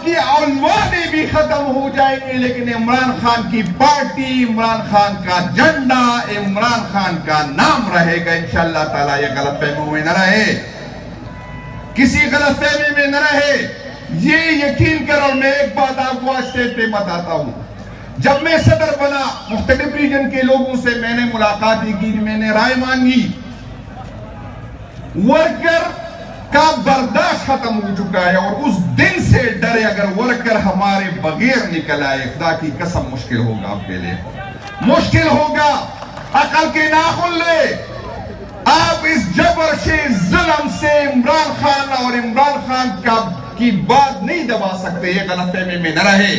باقی علماء بھی ختم ہو جائیں گے، لیکن عمران خان کی پارٹی، عمران خان کا جھنڈا، عمران خان کا نام رہے گا انشاءاللہ تعالیٰ۔ یہ غلط فہمی میں نہ رہے، کسی غلط فہمی میں نہ رہے، یہ یقین کرو۔ میں ایک بات آپ کو اسٹیج پہ بتاتا ہوں، جب میں صدر بنا مختلف ریجن کے لوگوں سے میں نے ملاقاتیں کی، میں نے رائے مانگی، ورکر کا برداشت ختم ہو چکا ہے، اور اس دن سے ڈرے اگر ورکر ہمارے بغیر نکل آئے، خدا کی قسم مشکل ہوگا آپ کے لیے، مشکل ہوگا۔ عقل کے ناخن لے، آپ اس جبر سے، ظلم سے عمران خان اور عمران خان کی بات نہیں دبا سکتے۔ یہ غلط فہمی میں نہ رہے،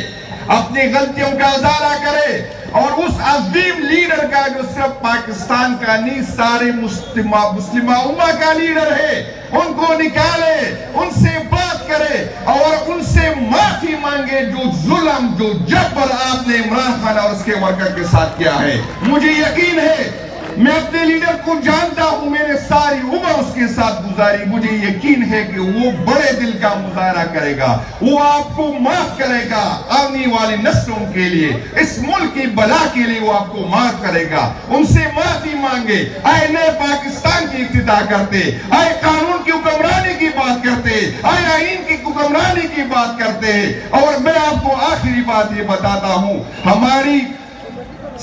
اپنی غلطیوں کا ازالہ کرے، اور اس عظیم لیڈر کا جو صرف پاکستان کا نہیں، سارے مسلمہ امہ کا لیڈر ہے، ان کو نکالے، ان سے بات کرے اور ان سے معافی مانگے جو ظلم، جو جبر آپ نے عمران خان اور اس کے ورکر کے ساتھ کیا ہے۔ مجھے یقین ہے، میں اپنے لیڈر کو جانتا ہوں، میں نے ساری عمر اس کے ساتھ گزاری، مجھے یقین ہے کہ وہ بڑے دل کا مظاہرہ کرے گا، وہ آپ کو معاف کرے گا، آنے والی نسلوں کے لیے، اس ملک کی بلا کے لیے وہ آپ کو معاف کرے گا۔ ان سے معافی مانگے، آئے نئے پاکستان کی افتتاح کرتے، آئے قانون کی حکمرانی کی بات کرتے، آئے آئین کی حکمرانی کی بات کرتے۔ اور میں آپ کو آخری بات یہ بتاتا ہوں، ہماری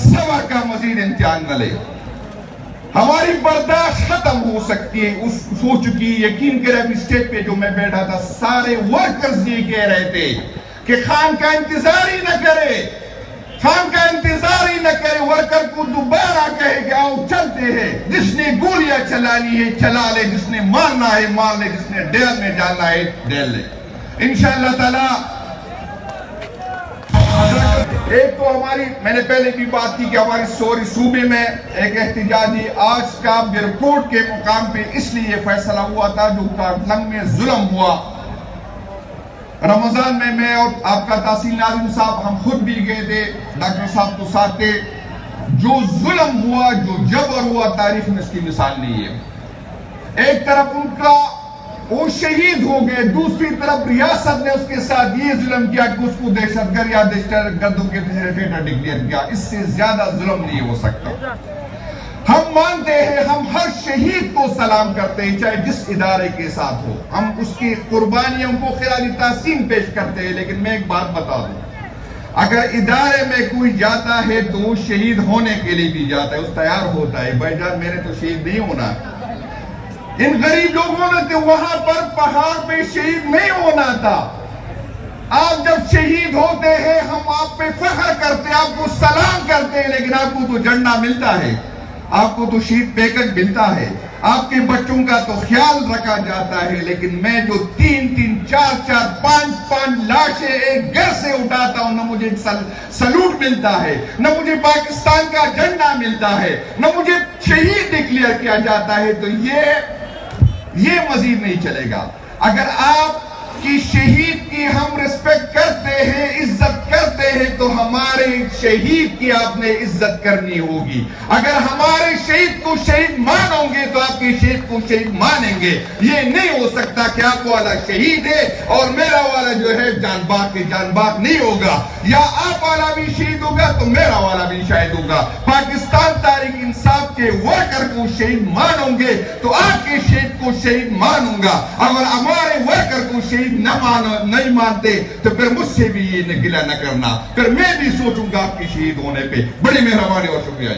صبر کا مزید امتحان نہ لے، ہماری برداشت ختم ہو سکتی ہے، ہو چکی ہے۔ یقین کرے ابھی اسٹیج پہ جو میں بیٹھا تھا، سارے ورکرز یہ کہہ رہے تھے کہ خان کا انتظار ہی نہ کرے، خان کا انتظار ہی نہ کرے، ورکر کو دوبارہ کہے کہ آؤ چلتے ہیں، جس نے گولیاں چلانی ہے چلا لے، جس نے مارنا ہے مار لے، جس نے ڈیل میں جانا ہے ڈیل لے انشاءاللہ تعالی۔ ایک تو ہماری، میں نے پہلے بھی بات کی کہ ہماری سوری صوبے میں ایک احتجاجی آج کا بیرکوٹ کے مقام پہ اس لیے فیصلہ ہوا تھا جو کارٹلنگ میں ظلم ہوا۔ رمضان میں اور آپ کا تحصیل ناظم صاحب ہم خود بھی گئے تھے، ڈاکٹر صاحب تو ساتھ تھے۔ جو ظلم ہوا، جو جبر ہوا، تاریخ میں اس کی مثال نہیں ہے۔ ایک طرف ان کا وہ شہید ہو گئے، دوسری طرف ریاست نے اس کے ساتھ یہ ظلم کیا کہ اس کو دہشت گرد یا دہشت گردوں کے فیسریٹیٹر ڈکلیئر کیا۔ اس سے زیادہ ظلم نہیں ہو سکتا۔ ہم مانتے ہیں، ہم ہر شہید کو سلام کرتے ہیں، چاہے جس ادارے کے ساتھ ہو، ہم اس کی قربانیوں کو خراج تحسین پیش کرتے ہیں، لیکن میں ایک بات بتا دوں، اگر ادارے میں کوئی جاتا ہے تو وہ شہید ہونے کے لیے بھی جاتا ہے، اس تیار ہوتا ہے، بھائی جان میں نے تو شہید نہیں ہونا۔ ان غریب لوگوں نے تو وہاں پر پہاڑ پہ شہید نہیں ہونا تھا۔ آپ جب شہید ہوتے ہیں ہم آپ پہ فخر کرتے ہیں، آپ کو سلام کرتے ہیں، لیکن آپ کو تو جھنڈا ملتا ہے، آپ کو تو شہید پیکج ملتا ہے، آپ کے بچوں کا تو خیال رکھا جاتا ہے، لیکن میں جو 3-3, 4-4, 5-5 لاشیں ایک گھر سے اٹھاتا ہوں، نہ مجھے سلوٹ ملتا ہے، نہ مجھے پاکستان کا جھنڈا ملتا ہے، نہ مجھے شہید ڈکلیئر کیا جاتا ہے، تو یہ مزید نہیں چلے گا۔ اگر آپ کی شہید کی ہم ریسپیکٹ کرتے ہیں، عزت کرتے ہیں، تو ہمارے شہید کی آپ نے عزت کرنی ہوگی۔ اگر ہمارے شہید کو شہید مانو گے تو آپ کے شہید کو شہید مانیں گے۔ یہ نہیں ہو سکتا کہ آپ والا شہید ہے اور میرا والا جو ہے جان باغ کے جان باغ نہیں ہوگا، یا آپ والا بھی شہید ہوگا تو میرا والا بھی شہید ہوگا۔ پاکستان تحریک انصاف کے ورکر کو شہید مانو گے تو آپ کے شہید کو شہید مانوں گا، اگر ہمارے ورکر کو شہید نہیں مانتے تو پھر مجھ سے بھی یہ گلہ نہ کرنا، پھر میں بھی سوچوں گا آپ کی شہید ہونے پہ۔ بڑی مہربانی اور شکریہ۔